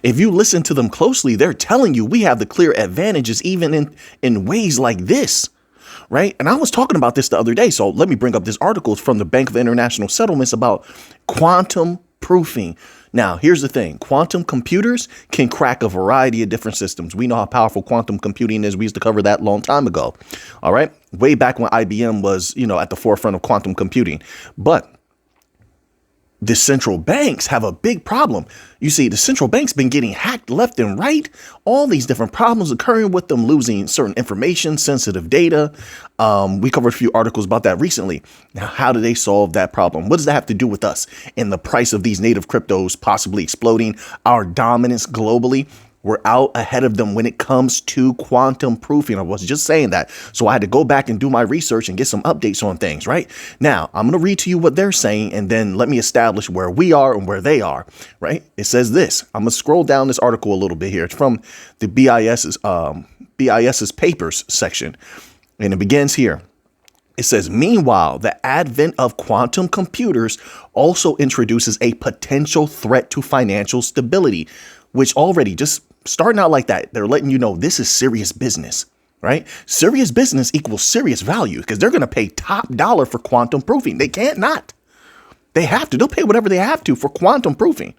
If you listen to them closely, they're telling you we have the clear advantages even in ways like this, right? And I was talking about this the other day. So let me bring up this article from the Bank of International Settlements about quantum proofing. Now, here's the thing. Quantum computers can crack a variety of different systems. We know how powerful quantum computing is. We used to cover that a long time ago. All right. Way back when IBM was, at the forefront of quantum computing. But the central banks have a big problem. You see, the central banks been getting hacked left and right. All these different problems occurring with them losing certain information, sensitive data. We covered a few articles about that recently. Now, how do they solve that problem? What does that have to do with us and the price of these native cryptos possibly exploding, our dominance globally? We're out ahead of them when it comes to quantum proofing. I was just saying that. So I had to go back and do my research and get some updates on things, right? Now, I'm going to read to you what they're saying, and then let me establish where we are and where they are, right? It says this. I'm going to scroll down this article a little bit here. It's from the BIS's papers section, and it begins here. It says, meanwhile, the advent of quantum computers also introduces a potential threat to financial stability, which already just starting out like that, they're letting you know this is serious business, right? Serious business equals serious value because they're going to pay top dollar for quantum proofing. They can't not. They have to. They'll pay whatever they have to for quantum proofing,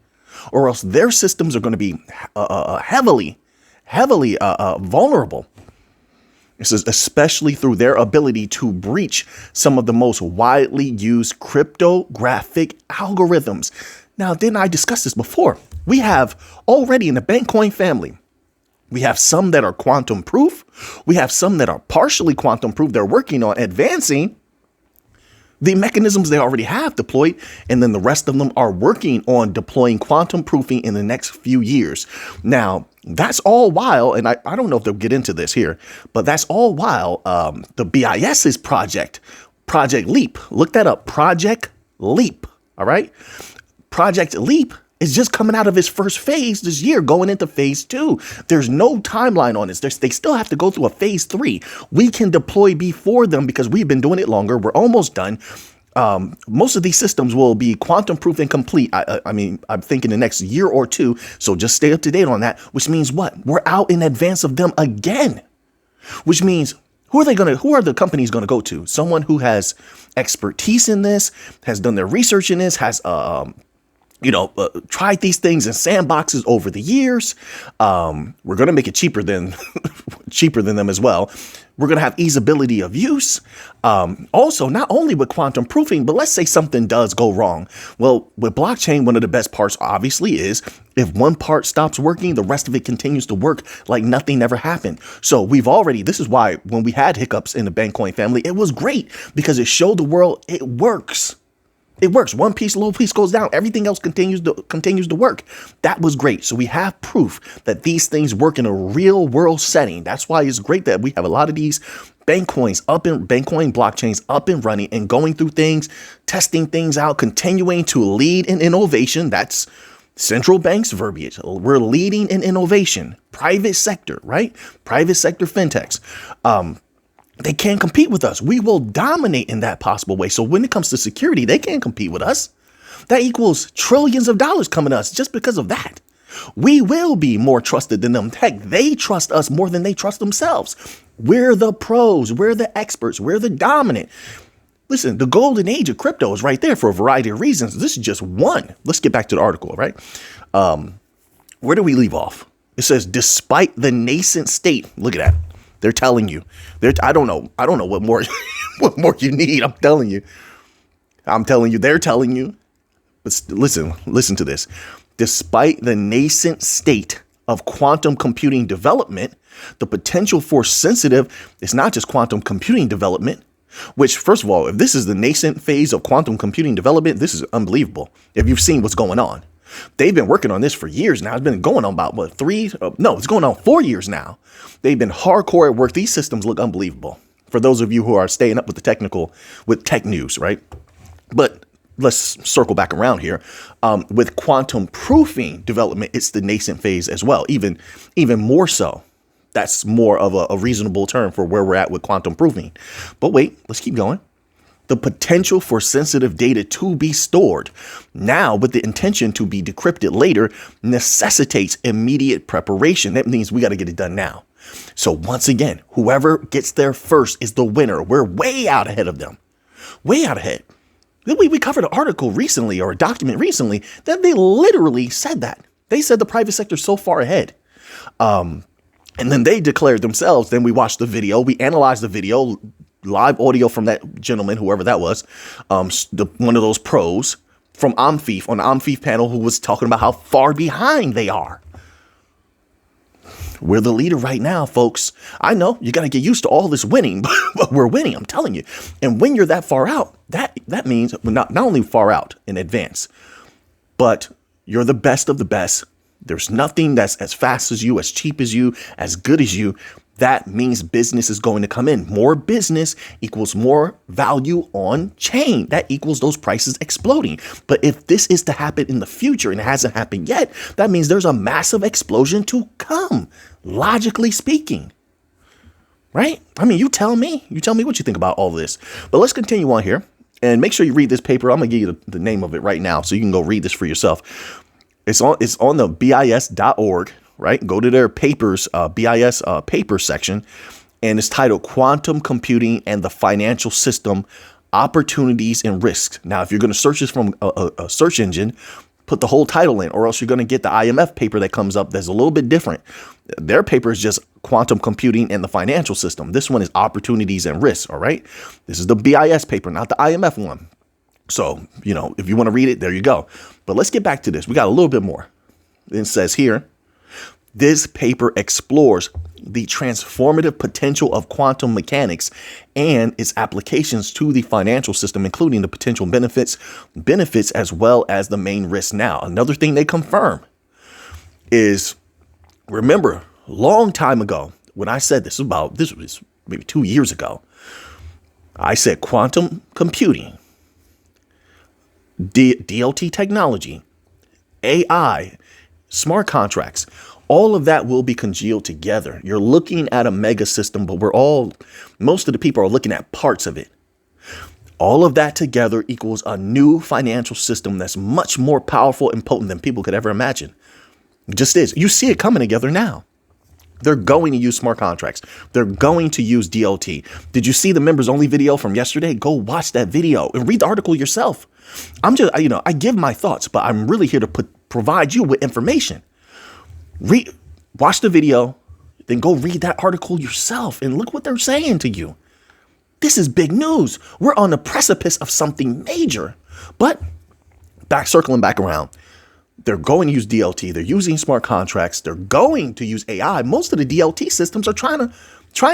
or else their systems are going to be heavily vulnerable. It says, especially through their ability to breach some of the most widely used cryptographic algorithms. Now, didn't I discuss this before? We have already in the Bitcoin family, we have some that are quantum proof. We have some that are partially quantum proof. They're working on advancing the mechanisms they already have deployed. And then the rest of them are working on deploying quantum proofing in the next few years. Now, that's all while, and I don't know if they'll get into this here, but that's all while the BIS's Project Leap. Look that up. Project Leap. All right. Project Leap is just coming out of its first phase this year, going into phase 2. There's no timeline on this. They still have to go through a phase 3. We can deploy before them because we've been doing it longer. We're almost done. Most of these systems will be quantum proof and complete. I mean, I'm thinking the next year or two. So just stay up to date on that, which means what? We're out in advance of them again, which means who are the companies going to go to? Someone who has expertise in this, has done their research in this, has, tried these things in sandboxes over the years. We're going to make it cheaper than them as well. We're going to have easeability of use. Also, not only with quantum proofing, but let's say something does go wrong. Well, with blockchain, one of the best parts obviously is if one part stops working, the rest of it continues to work like nothing ever happened. So this is why when we had hiccups in the Bitcoin family, it was great because it showed the world it works. It works. One piece, little piece goes down. Everything else continues to work. That was great. So we have proof that these things work in a real world setting. That's why it's great that we have a lot of these Bitcoin blockchains up and running and going through things, testing things out, continuing to lead in innovation. That's central banks verbiage. We're leading in innovation. Private sector, right? Private sector fintechs. They can't compete with us. We will dominate in that possible way. So when it comes to security, they can't compete with us. That equals trillions of dollars coming to us just because of that. We will be more trusted than them. Heck, they trust us more than they trust themselves. We're the pros. We're the experts. We're the dominant. Listen, the golden age of crypto is right there for a variety of reasons. This is just one. Let's get back to the article, right? Where do we leave off? It says, despite the nascent state, look at that. They're telling you. I don't know what more what more you need. I'm telling you. They're telling you. But listen to this. Despite the nascent state of quantum computing development, the potential for sensitive is not just quantum computing development, which, first of all, if this is the nascent phase of quantum computing development, this is unbelievable. If you've seen what's going on. They've been working on this for years now. It's been going on about it's going on 4 years now. They've been hardcore at work. These systems look unbelievable for those of you who are staying up with with tech news, right? But let's circle back around here. With quantum proofing development, it's the nascent phase as well, even more so. That's more of a reasonable term for where we're at with quantum proofing. But wait, let's keep going. The potential for sensitive data to be stored now with the intention to be decrypted later necessitates immediate preparation. That means we got to get it done now. So once again, whoever gets there first is the winner. We're way out ahead of them. Way out ahead. We covered an article recently or a document recently that they literally said that. They said the private sector is so far ahead. And then they declared themselves. Then we watched the video. We analyzed the video, live audio from that gentleman, whoever that was, one of those pros from Amphif on the Amphif panel who was talking about how far behind they are. We're the leader right now, folks. I know you got to get used to all this winning, but we're winning. I'm telling you. And when you're that far out, that means we're not only far out in advance, but you're the best of the best. There's nothing that's as fast as you, as cheap as you, as good as you. That means business is going to come in. More business equals more value on chain. That equals those prices exploding. But if this is to happen in the future and it hasn't happened yet, that means there's a massive explosion to come, logically speaking. Right? I mean, you tell me what you think about all this. But let's continue on here and make sure you read this paper. I'm going to give you the name of it right now so you can go read this for yourself. It's on the BIS.org. Right? Go to their papers, BIS paper section, and it's titled Quantum Computing and the Financial System, Opportunities and Risks. Now, if you're going to search this from a search engine, put the whole title in, or else you're going to get the IMF paper that comes up that's a little bit different. Their paper is just Quantum Computing and the Financial System. This one is Opportunities and Risks. All right. This is the BIS paper, not the IMF one. So, if you want to read it, there you go. But let's get back to this. We got a little bit more. It says here, this paper explores the transformative potential of quantum mechanics and its applications to the financial system, including the potential benefits as well as the main risks. Now, another thing they confirm is, remember, long time ago, when I said this was maybe 2 years ago, I said quantum computing, DLT technology, AI, smart contracts, all of that will be congealed together. You're looking at a mega system, but most of the people are looking at parts of it. All of that together equals a new financial system that's much more powerful and potent than people could ever imagine. It just is. You see it coming together now. They're going to use smart contracts. They're going to use DLT. Did you see the members only video from yesterday? Go watch that video and read the article yourself. I give my thoughts, but I'm really here to provide you with information. Watch the video, then go read that article yourself and look what they're saying to you. This is big news. We're on the precipice of something major. But circling back around, they're going to use DLT. They're using smart contracts. They're going to use AI. Most of the DLT systems are trying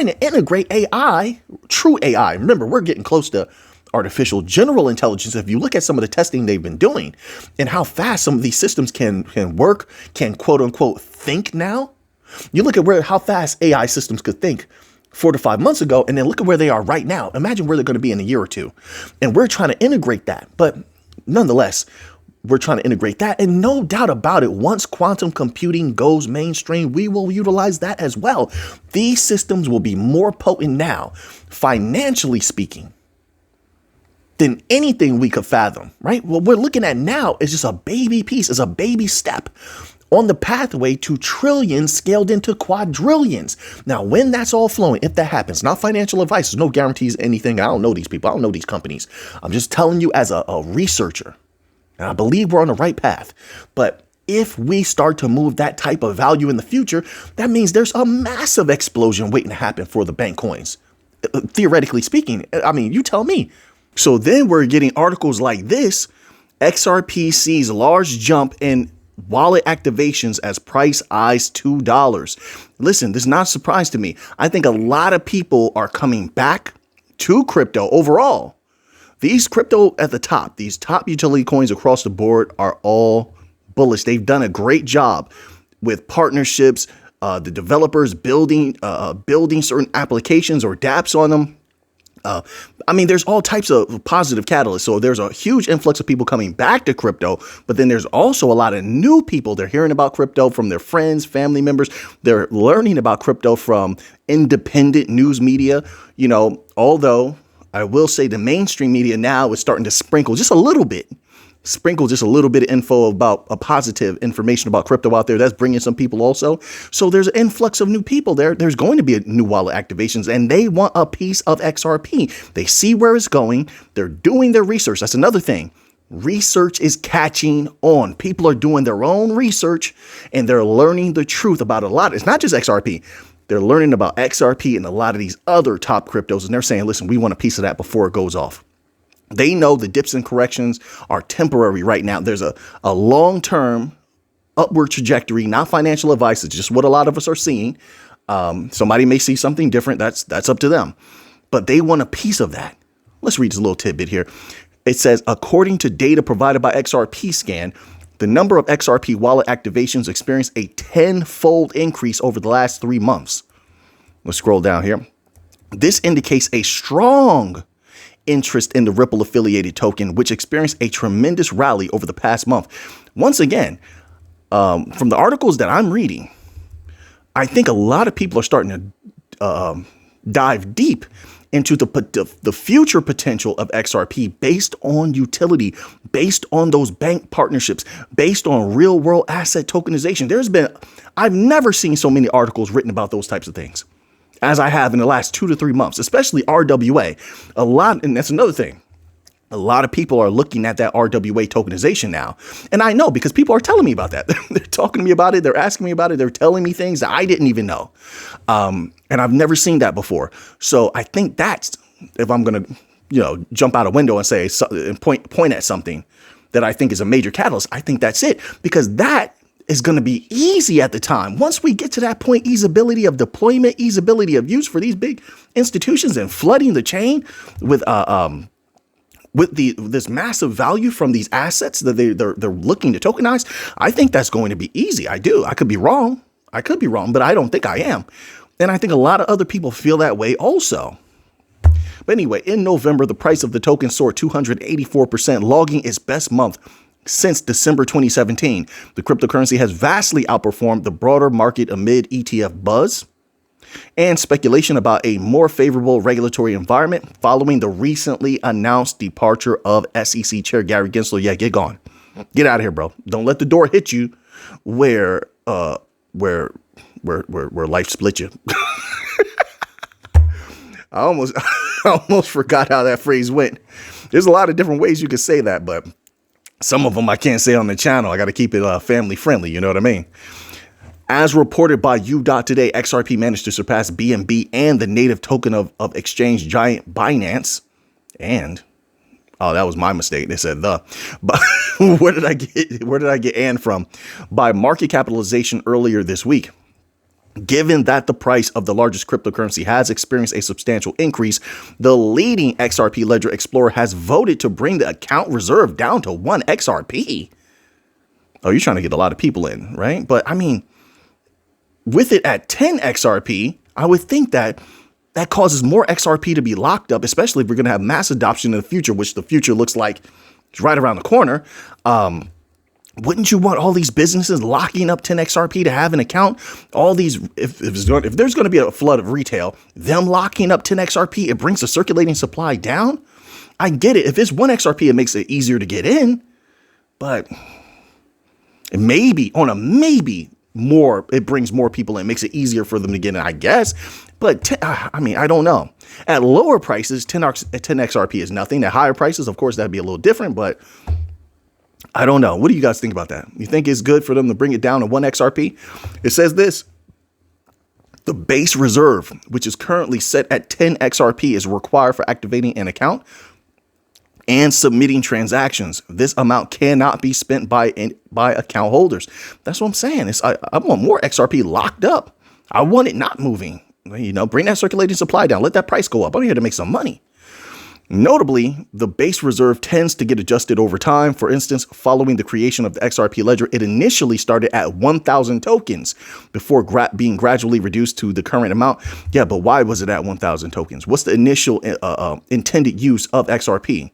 to integrate AI, true AI. Remember, we're getting close to artificial general intelligence. If you look at some of the testing they've been doing and how fast some of these systems can work, can quote unquote think now. You look at how fast AI systems could think 4 to 5 months ago, and then look at where they are right now. Imagine where they're going to be in a year or two. And we're trying to integrate that. But nonetheless, we're trying to integrate that. And no doubt about it, once quantum computing goes mainstream, we will utilize that as well. These systems will be more potent now, financially speaking, than anything we could fathom, right? What we're looking at now is just a baby piece, is a baby step on the pathway to trillions scaled into quadrillions. Now, when that's all flowing, if that happens, not financial advice, there's no guarantees, anything. I don't know these people. I don't know these companies. I'm just telling you as a researcher, and I believe we're on the right path. But if we start to move that type of value in the future, that means there's a massive explosion waiting to happen for the bank coins. Theoretically speaking, I mean, you tell me. So then we're getting articles like this. XRP sees large jump in wallet activations as price eyes $2. Listen, this is not a surprise to me. I think a lot of people are coming back to crypto overall. These crypto at the top, these top utility coins across the board are all bullish. They've done a great job with partnerships, the developers building certain applications or dApps on them. There's all types of positive catalysts. So there's a huge influx of people coming back to crypto, but then there's also a lot of new people. They're hearing about crypto from their friends, family members. They're learning about crypto from independent news media. Although I will say the mainstream media now is starting to sprinkle just a little bit of info about a positive information about crypto out there. That's bringing some people also. So there's an influx of new people there. There's going to be a new wallet activations, and they want a piece of XRP. They see where it's going. They're doing their research. That's another thing. Research is catching on. People are doing their own research, and they're learning the truth about a lot. It's not just XRP. They're learning about XRP and a lot of these other top cryptos, and they're saying, listen, we want a piece of that before it goes off. They know the dips and corrections are temporary right now. There's a long-term upward trajectory, not financial advice. It's just what a lot of us are seeing. Somebody may see something different. That's up to them. But they want a piece of that. Let's read this little tidbit here. It says, according to data provided by XRP Scan, the number of XRP wallet activations experienced a 10-fold increase over the last 3 months. Let's scroll down here. This indicates a strong interest in the Ripple affiliated token, which experienced a tremendous rally over the past month. Once again, from the articles that I'm reading, I think a lot of people are starting to dive deep into the future potential of XRP based on utility, based on those bank partnerships, based on real world asset tokenization. I've never seen so many articles written about those types of things as I have in the last 2 to 3 months, especially RWA. And that's another thing. A lot of people are looking at that RWA tokenization now. And I know because people are telling me about that. They're talking to me about it. They're asking me about it. They're telling me things that I didn't even know. And I've never seen that before. So I think that's, if I'm going to, jump out a window and say, and point at something that I think is a major catalyst, I think that's it, because that is going to be easy at the time. Once we get to that point, easeability of deployment, easeability of use for these big institutions and flooding the chain with this massive value from these assets that they're looking to tokenize, I think that's going to be easy. I do. I could be wrong, but I don't think I am. And I think a lot of other people feel that way also. But anyway, in November, the price of the token soared 284%, logging its best month since December 2017. The cryptocurrency has vastly outperformed the broader market amid ETF buzz and speculation about a more favorable regulatory environment following the recently announced departure of SEC Chair Gary Gensler. Yeah, get gone. Get out of here, bro. Don't let the door hit you where life split you. I almost forgot how that phrase went. There's a lot of different ways you could say that, but some of them I can't say on the channel. I got to keep it family friendly. You know what I mean? As reported by Today, XRP managed to surpass BNB and the native token of exchange giant Binance. And, that was my mistake. They said but where did I get and from? By market capitalization earlier this week. Given that the price of the largest cryptocurrency has experienced a substantial increase, the leading XRP ledger explorer has voted to bring the account reserve down to 1 XRP. Oh, you're trying to get a lot of people in, right? But I mean, with it at 10 XRP, I would think that causes more XRP to be locked up, especially if we're going to have mass adoption in the future, which the future looks like it's right around the corner. Wouldn't you want all these businesses locking up 10 XRP to have an account? All these, if there's going to be a flood of retail, them locking up 10 XRP, it brings the circulating supply down. I get it. If it's 1 XRP, it makes it easier to get in, but it brings more people in, makes it easier for them to get in, I guess. But I don't know. At lower prices, 10 XRP is nothing. At higher prices, of course, that'd be a little different, but I don't know. What do you guys think about that? You think it's good for them to bring it down to 1 XRP? It says this: the base reserve, which is currently set at 10 XRP, is required for activating an account and submitting transactions. This amount cannot be spent by account holders. That's what I'm saying. I want more XRP locked up. I want it not moving. Bring that circulating supply down. Let that price go up. I'm here to make some money. Notably, the base reserve tends to get adjusted over time. For instance, following the creation of the XRP ledger, it initially started at 1,000 tokens before being gradually reduced to the current amount. Yeah, but why was it at 1,000 tokens? What's the initial intended use of XRP?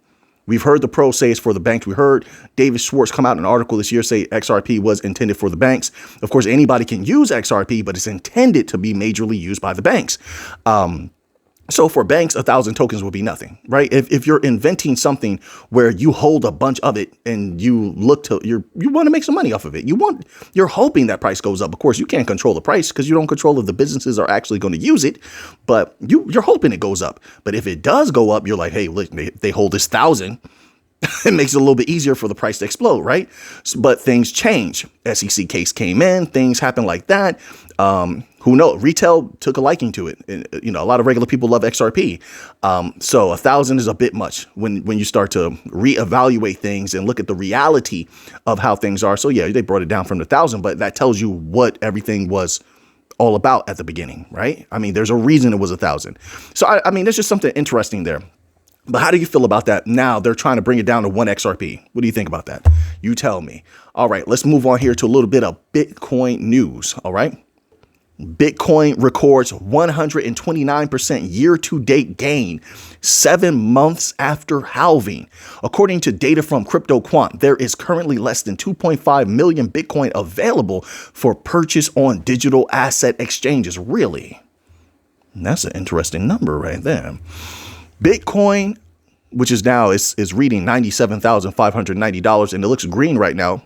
We've heard the pros say it's for the banks. We heard David Schwartz come out in an article this year say XRP was intended for the banks. Of course, anybody can use XRP, but it's intended to be majorly used by the banks. So for banks, 1,000 tokens will be nothing, right? If you're inventing something where you hold a bunch of it and you look to you want to make some money off of it, you're hoping that price goes up. Of course, you can't control the price because you don't control if the businesses are actually going to use it, but you're hoping it goes up. But if it does go up, you're like, hey, look, they hold this 1,000. It makes it a little bit easier for the price to explode, right? But things change. SEC case came in, things happen like that. Who knows? Retail took a liking to it. And, a lot of regular people love XRP. So 1,000 is a bit much when you start to reevaluate things and look at the reality of how things are. So yeah, they brought it down from the 1,000, but that tells you what everything was all about at the beginning, right? I mean, there's a reason it was 1,000. So I mean, there's just something interesting there. But how do you feel about that? Now they're trying to bring it down to 1 XRP. What do you think about that? You tell me. All right, let's move on here to a little bit of Bitcoin news. All right. Bitcoin records 129% year-to-date gain 7 months after halving. According to data from CryptoQuant, there is currently less than 2.5 million Bitcoin available for purchase on digital asset exchanges. Really? That's an interesting number right there. Bitcoin, which is now is reading $97,590, and it looks green right now.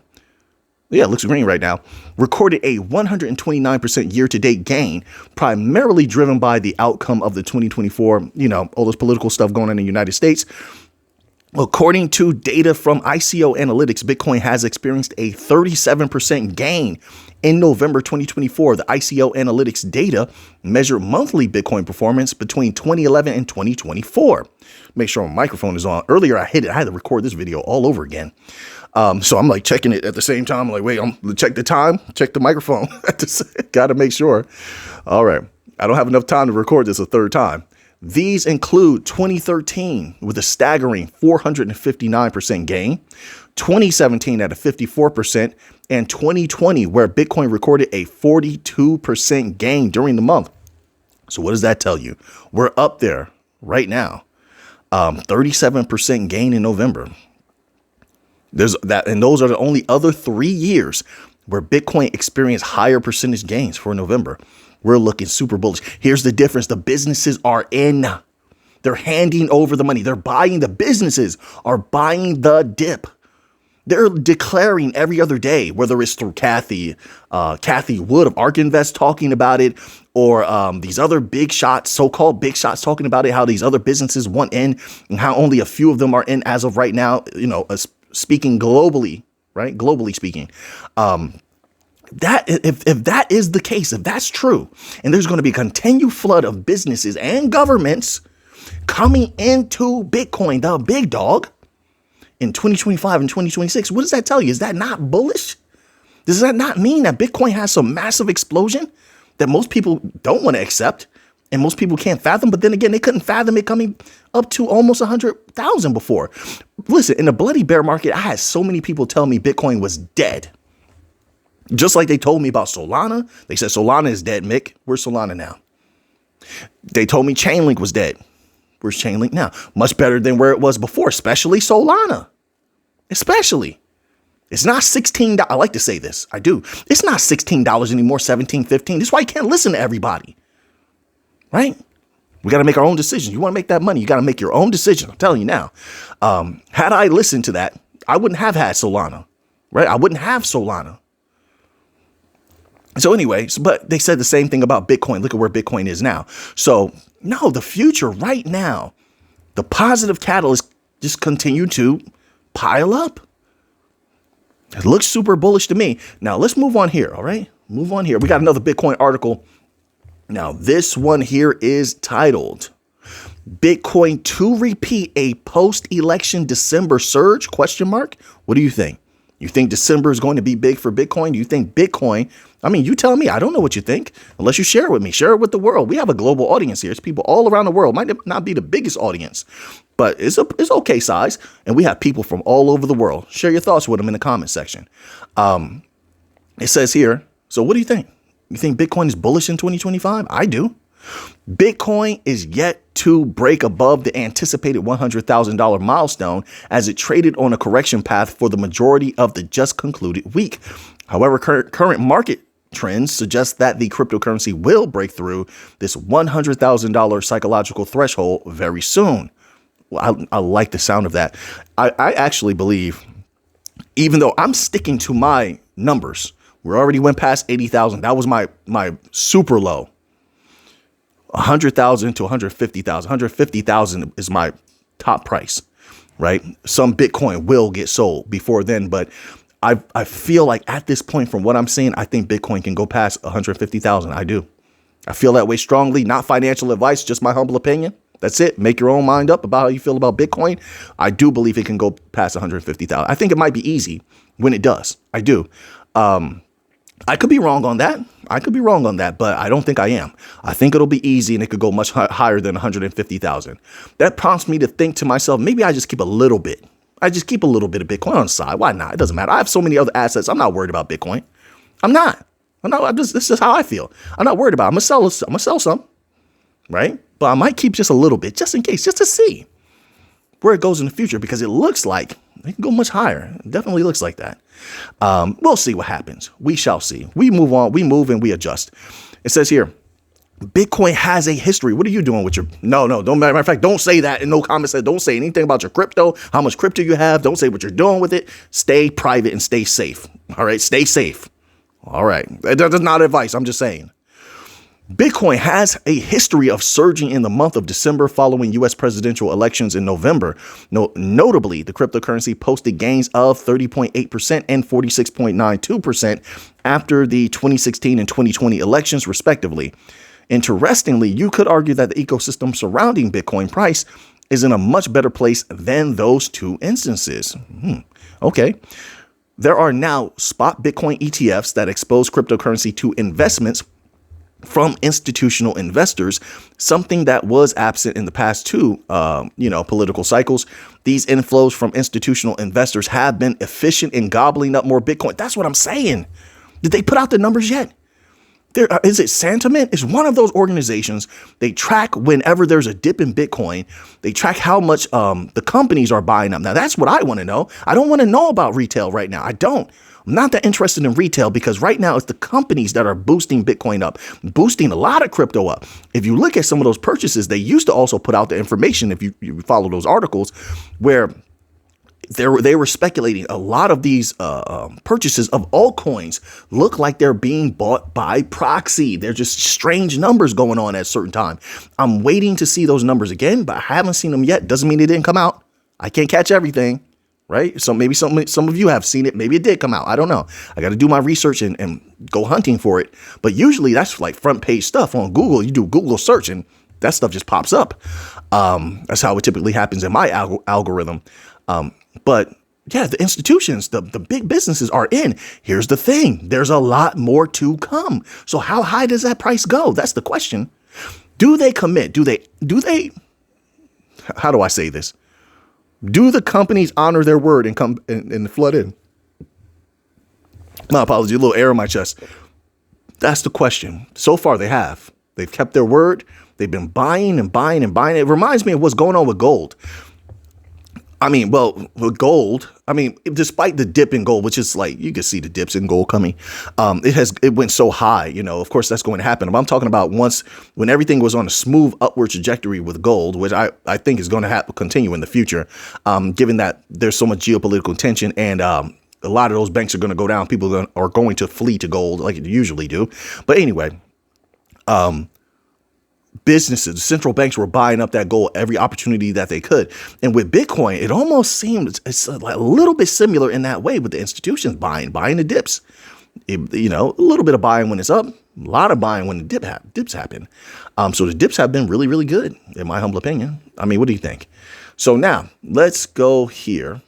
Yeah, it looks green right now. Recorded a 129% year-to-date gain, primarily driven by the outcome of the 2024, all this political stuff going on in the United States. According to data from ICO Analytics, Bitcoin has experienced a 37% gain in November 2024. The ICO Analytics data measured monthly Bitcoin performance between 2011 and 2024. Make sure my microphone is on. Earlier, I hit it. I had to record this video all over again. So I'm like checking it at the same time. I'm like, wait, I'm check the time, check the microphone. Got to make sure. All right. I don't have enough time to record this a third time. These include 2013 with a staggering 459% gain, 2017 at a 54%, and 2020 where Bitcoin recorded a 42% gain during the month. So what does that tell you? We're up there right now. 37% gain in November. There's that, and those are the only other 3 years where Bitcoin experienced higher percentage gains for November. We're looking super bullish. Here's the difference. The businesses are in. They're handing over the money. They're buying. The businesses are buying the dip. They're declaring every other day, whether it's through Kathy Wood of ARK Invest talking about it, or these other big shots, so-called big shots talking about it, how these other businesses want in and how only a few of them are in as of right now, speaking globally, right? Globally speaking. That if that is the case, if that's true, and there's going to be a continued flood of businesses and governments coming into Bitcoin, the big dog, in 2025 and 2026, what does that tell you? Is that not bullish? Does that not mean that Bitcoin has some massive explosion that most people don't want to accept and most people can't fathom? But then again, they couldn't fathom it coming up to almost 100,000 before. Listen, in the bloody bear market, I had so many people tell me Bitcoin was dead. Just like they told me about Solana. They said Solana is dead, Mick. Where's Solana now? They told me Chainlink was dead. Where's Chainlink now? Much better than where it was before, especially Solana. Especially. It's not $16. I like to say this. I do. It's not $16 anymore, $17, $15. That's why you can't listen to everybody. Right? We got to make our own decisions. You want to make that money, you got to make your own decision. I'm telling you now. Had I listened to that, I wouldn't have had Solana. Right? I wouldn't have Solana. So anyways, but they said the same thing about Bitcoin. Look at where Bitcoin is now. So no, the future right now, the positive catalysts just continue to pile up. It looks super bullish to me. Now let's move on here. All right, move on here. We got another Bitcoin article. Now this one here is titled Bitcoin to repeat a post-election December surge? ? What do you think? You think December is going to be big for Bitcoin? Do you think Bitcoin? I mean, you tell me. I don't know what you think unless you share it with me. Share it with the world. We have a global audience here. It's people all around the world. Might not be the biggest audience, but it's okay size. And we have people from all over the world. Share your thoughts with them in the comment section. It says here, so what do you think? You think Bitcoin is bullish in 2025? I do. Bitcoin is yet to break above the anticipated $100,000 milestone as it traded on a correction path for the majority of the just concluded week. However, current market trends suggest that the cryptocurrency will break through this $100,000 psychological threshold very soon. Well, I like the sound of that. I actually believe, even though I'm sticking to my numbers, we already went past 80,000. That was my super low. 100,000 to 150,000. 150,000 is my top price, right? Some Bitcoin will get sold before then, but I feel like at this point, from what I'm seeing, I think Bitcoin can go past 150,000. I do. I feel that way strongly. Not financial advice, just my humble opinion. That's it. Make your own mind up about how you feel about Bitcoin. I do believe it can go past 150,000. I think it might be easy when it does. I do. I could be wrong on that. But I don't think I am. I think it'll be easy and it could go much higher than 150,000. That prompts me to think to myself, maybe I just keep a little bit. I just keep a little bit of Bitcoin on the side. Why not? It doesn't matter. I have so many other assets. I'm not worried about Bitcoin. I'm not. This is how I feel. I'm not worried about it. I'm gonna sell some, right? But I might keep just a little bit, just in case, just to see where it goes in the future, because it looks like it can go much higher. It definitely looks like that. We'll see what happens. We shall see. We move on. We move and we adjust. It says here, Bitcoin has a history. What are you doing with your... No, don't, matter of fact, don't say that in no comments. Don't say anything about your crypto, how much crypto you have. Don't say what you're doing with it. Stay private and stay safe. All right, stay safe. All right. That's not advice. I'm just saying. Bitcoin has a history of surging in the month of December following U.S. presidential elections in November. Notably, the cryptocurrency posted gains of 30.8% and 46.92% after the 2016 and 2020 elections, respectively. Interestingly, you could argue that the ecosystem surrounding Bitcoin price is in a much better place than those two instances. Okay. There are now spot Bitcoin ETFs that expose cryptocurrency to investments from institutional investors, something that was absent in the past two, political cycles. These inflows from institutional investors have been efficient in gobbling up more Bitcoin. That's what I'm saying. Did they put out the numbers yet? Is it Sentiment? It's one of those organizations. They track whenever there's a dip in Bitcoin. They track how much the companies are buying up. Now, that's what I want to know. I don't want to know about retail right now. I don't. I'm not that interested in retail because right now it's the companies that are boosting Bitcoin up, boosting a lot of crypto up. If you look at some of those purchases, they used to also put out the information, if you follow those articles, where they were speculating a lot of these purchases of altcoins look like they're being bought by proxy. They're just strange numbers going on at a certain time. I'm waiting to see those numbers again, but I haven't seen them yet. Doesn't mean they didn't come out. I can't catch everything, right? So maybe some of you have seen it. Maybe it did come out. I don't know. I got to do my research and go hunting for it. But usually that's like front page stuff on Google. You do Google search and that stuff just pops up. That's how it typically happens in my algorithm. But yeah, the institutions, the big businesses are in. Here's the thing. There's a lot more to come. So how high does that price go? That's the question. Do they commit? Do they, how do I say this? Do the companies honor their word and come and flood in? My apologies, a little air in my chest. That's the question. So far they have. They've kept their word. They've been buying and buying and buying. It reminds me of what's going on with gold. With gold, despite the dip in gold, which is like, you can see the dips in gold coming, it went so high, of course that's going to happen. But I'm talking about when everything was on a smooth upward trajectory with gold, which I think is going to continue in the future, given that there's so much geopolitical tension and a lot of those banks are going to go down. People are going to flee to gold like they usually do. But anyway, businesses, central banks were buying up that gold every opportunity that they could. And with Bitcoin, it almost seems it's like a little bit similar in that way with the institutions buying the dips. A little bit of buying when it's up, a lot of buying when the dips happen. So the dips have been really, really good, in my humble opinion. What do you think? So now let's go here.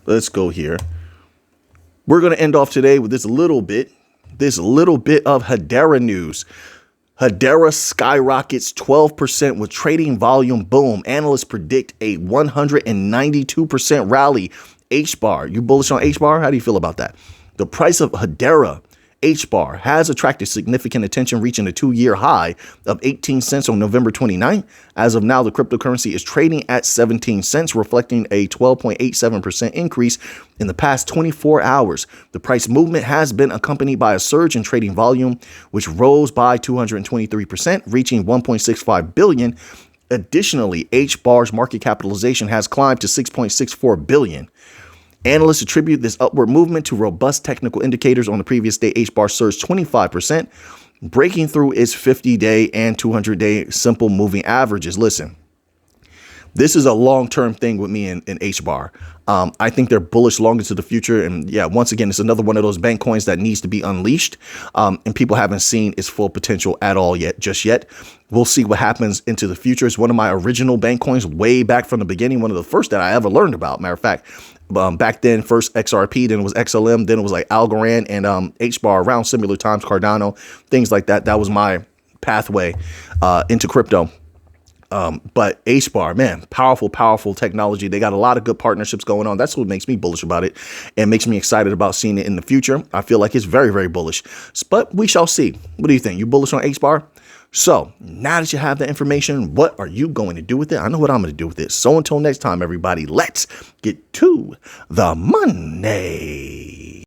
We're going to end off today with this little bit of Hedera news. Hedera skyrockets 12% with trading volume boom. Analysts predict a 192% rally. H-bar. You bullish on H-bar? How do you feel about that? The price of Hedera HBAR has attracted significant attention, reaching a 2-year high of 18 cents on November 29th. As of now, the cryptocurrency is trading at 17 cents, reflecting a 12.87% increase in the past 24 hours. The price movement has been accompanied by a surge in trading volume, which rose by 223%, reaching 1.65 billion. Additionally, HBAR's market capitalization has climbed to 6.64 billion. Analysts attribute this upward movement to robust technical indicators. On the previous day, HBAR surged 25%, breaking through its 50-day and 200-day simple moving averages. Listen, this is a long-term thing with me in HBAR. I think they're bullish long into the future. And yeah, once again, it's another one of those bank coins that needs to be unleashed. And people haven't seen its full potential at all just yet. We'll see what happens into the future. It's one of my original bank coins way back from the beginning. One of the first that I ever learned about. Matter of fact, back then, first XRP, then it was XLM, then it was like Algorand and HBAR around similar times, Cardano, things like that. That was my pathway into crypto. But HBAR, man, powerful technology. They got a lot of good partnerships going on. That's what makes me bullish about it and makes me excited about seeing it in the future. I feel like it's very, very bullish, but we shall see. What do you think? You bullish on HBAR? So now that you have the information, what are you going to do with it? I know what I'm going to do with it. So until next time, everybody, let's get to the money.